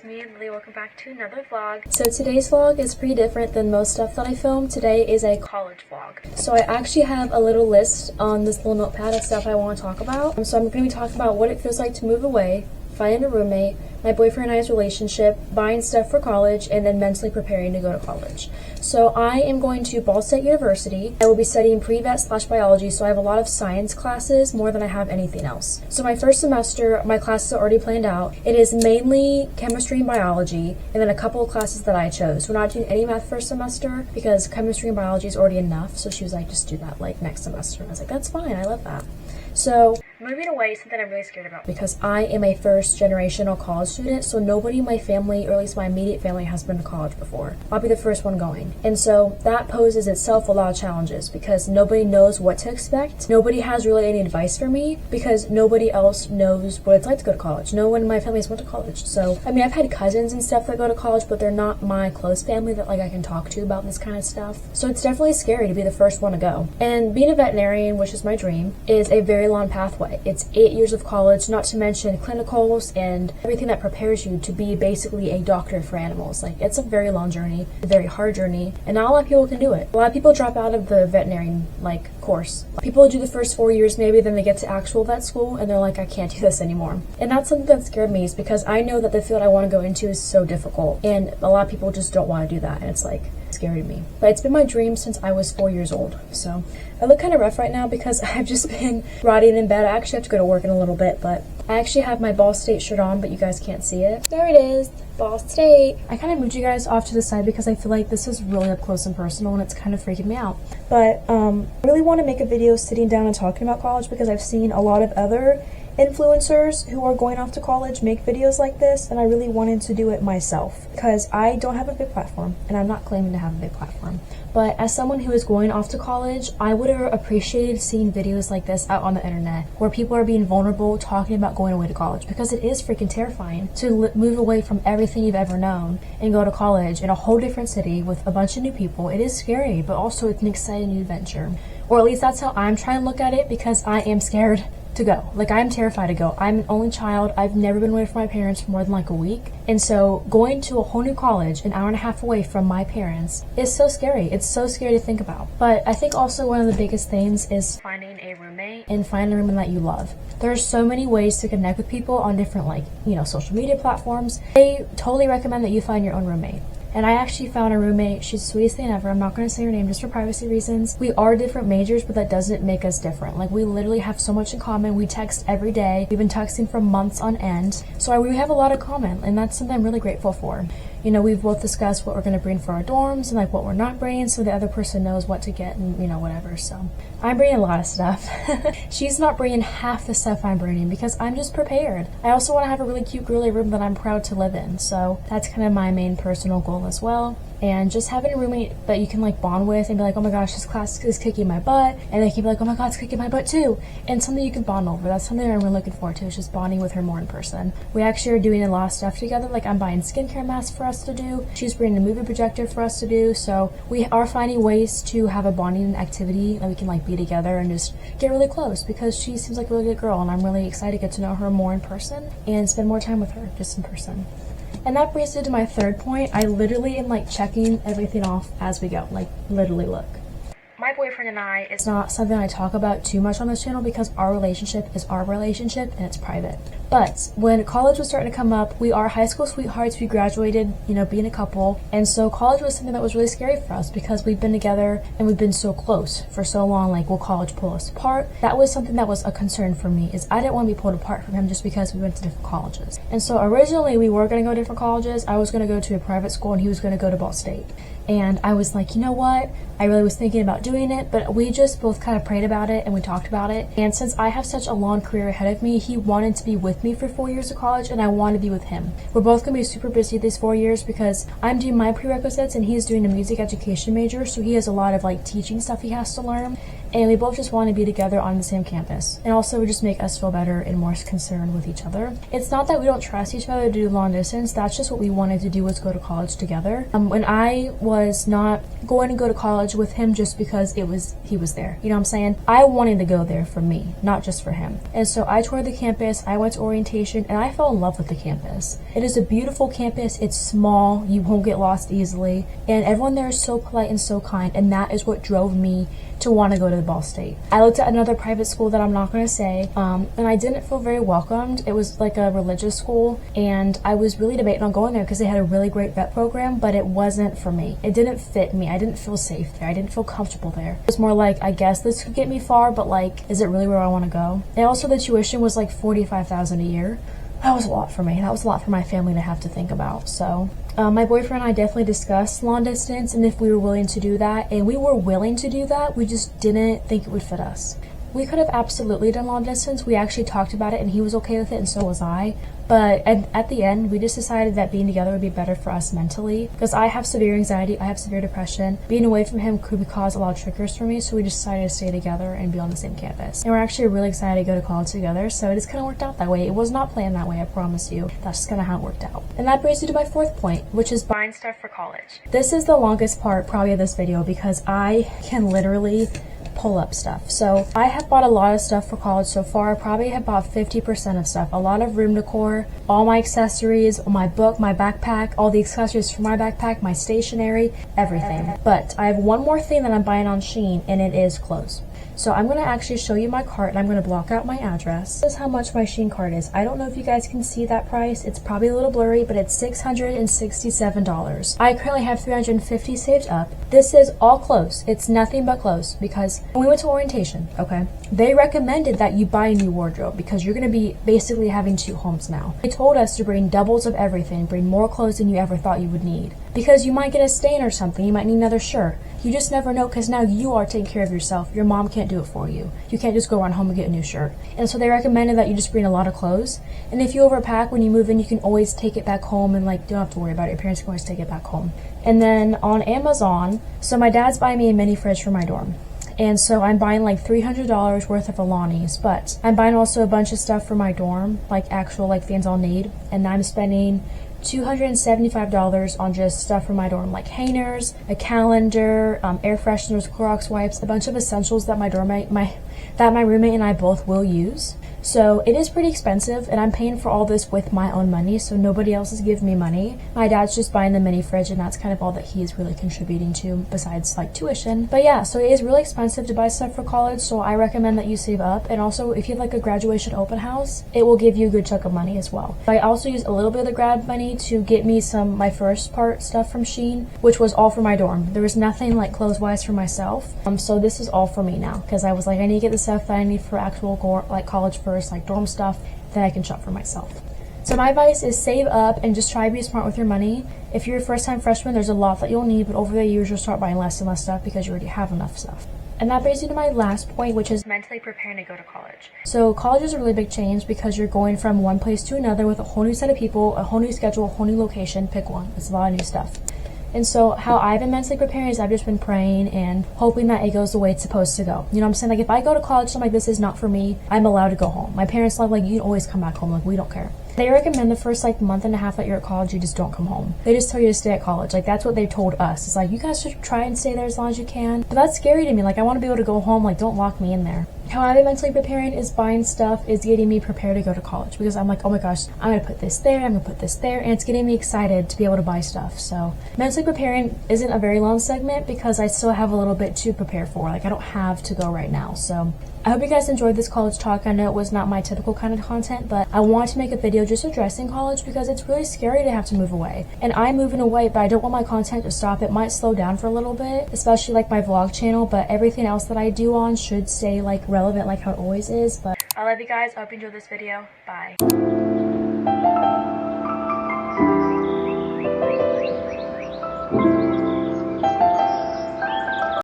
is me and Lily. Welcome back to another vlog. So today's vlog is pretty different than most stuff that I film. Today is a college vlog. So I actually have a little list on this little notepad of stuff I want to talk about. So I'm going to be talking about what it feels like to move away, finding a roommate, my boyfriend and I's relationship, buying stuff for college, and then mentally preparing to go to college. So I am going to Ball State University. I will be studying pre-vet/biology, so I have a lot of science classes, more than I have anything else. So my first semester, my classes are already planned out. It is mainly chemistry and biology, and then a couple of classes that I chose. We're not doing any math first semester because chemistry and biology is already enough, so she was like, just do that like next semester. And I was like, that's fine, I love that. So moving away is something I'm really scared about because I am a first generational college student, so nobody in my family, or at least my immediate family, has been to college before. I'll be the first one going. And so that poses itself a lot of challenges because nobody knows what to expect. Nobody has really any advice for me because nobody else knows what it's like to go to college. No one in my family has went to college. So, I mean, I've had cousins and stuff that go to college, but they're not my close family that like I can talk to about this kind of stuff. So it's definitely scary to be the first one to go. And being a veterinarian, which is my dream, is a very long pathway. It's 8 years of college, not to mention clinicals and everything that prepares you to be basically a doctor for animals. Like, it's a very long journey, a very hard journey, and not a lot of people can do it. A lot of people drop out of the veterinarian course. People do the first 4 years maybe, then they get to actual vet school and they're like, I can't do this anymore. And that's something that scared me, is because I know that the field I want to go into is so difficult, and a lot of people just don't want to do that, and it's like scary to me. But it's been my dream since I was 4 years old. So I look kind of rough right now because I've just been rotting in bed. I actually have to go to work in a little bit, but I actually have my Ball State shirt on, but you guys can't see it. There it is, Ball State. I kind of moved you guys off to the side because I feel like this is really up close and personal and it's kind of freaking me out. But I really want to make a video sitting down and talking about college because I've seen a lot of other influencers who are going off to college make videos like this, and I really wanted to do it myself because I don't have a big platform, and I'm not claiming to have a big platform. But as someone who is going off to college, I would have appreciated seeing videos like this out on the internet where people are being vulnerable, talking about going away to college, because it is freaking terrifying to move away from everything you've ever known and go to college in a whole different city with a bunch of new people. It is scary, but also it's an exciting new adventure. Or at least that's how I'm trying to look at it, because I am scared to go. Like, I'm terrified to go. I'm an only child. I've never been away from my parents for more than like a week. And so going to a whole new college, an hour and a half away from my parents, is so scary. It's so scary to think about. But I think also one of the biggest things is finding a roommate and finding a roommate that you love. There are so many ways to connect with people on different, social media platforms. They totally recommend that you find your own roommate. And I actually found a roommate. She's the sweetest thing ever. I'm not going to say her name just for privacy reasons. We are different majors, but that doesn't make us different. Like, we literally have so much in common. We text every day. We've been texting for months on end. So we have a lot of common, and that's something I'm really grateful for. You know, we've both discussed what we're going to bring for our dorms and like what we're not bringing, so the other person knows what to get and, whatever. So I'm bringing a lot of stuff. She's not bringing half the stuff I'm bringing because I'm just prepared. I also want to have a really cute girly room that I'm proud to live in. So that's kind of my main personal goal as well. And just having a roommate that you can bond with and be like, oh my gosh, this class is kicking my butt. And they can be like, oh my god, it's kicking my butt too. And something you can bond over. That's something I'm really looking forward to, is just bonding with her more in person. We actually are doing a lot of stuff together. Like, I'm buying skincare masks for us to do. She's bringing a movie projector for us to do. So we are finding ways to have a bonding activity that we can be together and just get really close, because she seems like a really good girl. And I'm really excited to get to know her more in person and spend more time with her just in person. And that brings me to my third point. I literally am checking everything off as we go. Literally, look. My boyfriend and I It's not something I talk about too much on this channel because our relationship is our relationship and it's private. But when college was starting to come up, we are high school sweethearts. We graduated, being a couple. And so college was something that was really scary for us because we've been together and we've been so close for so long. Will college pull us apart? That was something that was a concern for me, is I didn't want to be pulled apart from him just because we went to different colleges. And so originally we were going to go to different colleges. I was going to go to a private school and he was going to go to Ball State. And I was like, you know what? I really was thinking about doing it, but we just both kind of prayed about it and we talked about it. And since I have such a long career ahead of me, he wanted to be with me for 4 years of college and I want to be with him. We're both going to be super busy these 4 years because I'm doing my prerequisites and he's doing a music education major, so he has a lot of teaching stuff he has to learn. and we both just want to be together on the same campus. And also, it would just make us feel better and more concerned with each other. It's not that we don't trust each other to do long distance. That's just what we wanted to do, was go to college together. When I was not going to go to college with him just because he was there. You know what I'm saying? I wanted to go there for me, not just for him. And so I toured the campus, I went to orientation, and I fell in love with the campus. It is a beautiful campus. It's small. You won't get lost easily. And everyone there is so polite and so kind. And that is what drove me to want to go to Ball State. I looked at another private school that I'm not going to say, and I didn't feel very welcomed. It was like a religious school, and I was really debating on going there because they had a really great vet program, but it wasn't for me. It didn't fit me. I didn't feel safe there. I didn't feel comfortable there. It was more like, I guess this could get me far, but like, is it really where I want to go? And also the tuition was like $45,000 a year. That was a lot for me. That was a lot for my family to have to think about. So my boyfriend and I definitely discussed long distance and if we were willing to do that. And we were willing to do that. We just didn't think it would fit us. We could have absolutely done long distance. We actually talked about it and he was okay with it and so was I. But at the end, we just decided that being together would be better for us mentally. Because I have severe anxiety, I have severe depression. Being away from him could cause a lot of triggers for me, so we decided to stay together and be on the same campus. And we're actually really excited to go to college together, so it just kind of worked out that way. It was not planned that way, I promise you. That's just kind of how it worked out. And that brings me to my fourth point, which is buying stuff for college. This is the longest part probably of this video because I can literally pull up stuff. So I have bought a lot of stuff for college so far. I probably have bought 50% of stuff. A lot of room decor, all my accessories, my book, my backpack, all the accessories for my backpack, my stationery, everything. But I have one more thing that I'm buying on Shein, and it is clothes. So I'm going to actually show you my cart and I'm going to block out my address. This is how much my Shein cart is. I don't know if you guys can see that price. It's probably a little blurry, but it's $667. I currently have $350 saved up. This is all clothes. It's nothing but clothes because when we went to orientation, okay, they recommended that you buy a new wardrobe because you're going to be basically having two homes now. They told us to bring doubles of everything, bring more clothes than you ever thought you would need. Because you might get a stain or something, you might need another shirt. You just never know because now you are taking care of yourself. Your mom can't do it for you. You can't just go run home and get a new shirt. And so they recommended that you just bring a lot of clothes. And if you overpack when you move in, you can always take it back home and like, don't have to worry about it. Your parents can always take it back home. And then on Amazon, so my dad's buying me a mini fridge for my dorm. And so I'm buying like $300 worth of Alani's, but I'm buying also a bunch of stuff for my dorm, like actual like things I'll need. And I'm spending $275 on just stuff for my dorm, like hangers, a calendar, air fresheners, Clorox wipes, a bunch of essentials that my roommate and I both will use. So it is pretty expensive, and I'm paying for all this with my own money, so nobody else is giving me money. My dad's just buying the mini fridge, and that's kind of all that he is really contributing to besides like tuition. But yeah, so it is really expensive to buy stuff for college, so I recommend that you save up. And also, if you have like a graduation open house, it will give you a good chunk of money as well. I also used a little bit of the grad money to get me my first part stuff from Shein, which was all for my dorm. There was nothing like clothes-wise for myself. So this is all for me now, because I was like, I need to get the stuff that I need for actual like college first, like dorm stuff, then I can shop for myself. So my advice is save up and just try to be smart with your money. If you're a first-time freshman, there's a lot that you'll need, but over the years you'll start buying less and less stuff because you already have enough stuff. And that brings me to my last point, which is mentally preparing to go to college. So college is a really big change because you're going from one place to another with a whole new set of people, a whole new schedule, a whole new location, pick one. It's a lot of new stuff. And so how I've been mentally preparing is I've just been praying and hoping that it goes the way it's supposed to go. You know what I'm saying? Like if I go to college, I'm like, this is not for me, I'm allowed to go home. My parents are like, you can always come back home. Like, we don't care. They recommend the first like month and a half that you're at college, you just don't come home. They just tell you to stay at college. Like that's what they told us. It's like, you guys should try and stay there as long as you can. But that's scary to me. Like I want to be able to go home. Like don't lock me in there. How I've been mentally preparing is buying stuff is getting me prepared to go to college because I'm like, oh my gosh, I'm gonna put this there, I'm gonna put this there, and it's getting me excited to be able to buy stuff. So mentally preparing isn't a very long segment because I still have a little bit to prepare for. Like I don't have to go right now. So I hope you guys enjoyed this college talk. I know it was not my typical kind of content, but I wanted to make a video just addressing college because it's really scary to have to move away. And I'm moving away, but I don't want my content to stop. It might slow down for a little bit, especially like my vlog channel, but everything else that I do on should stay like relevant like how it always is. But I love you guys. I hope you enjoyed this video. Bye.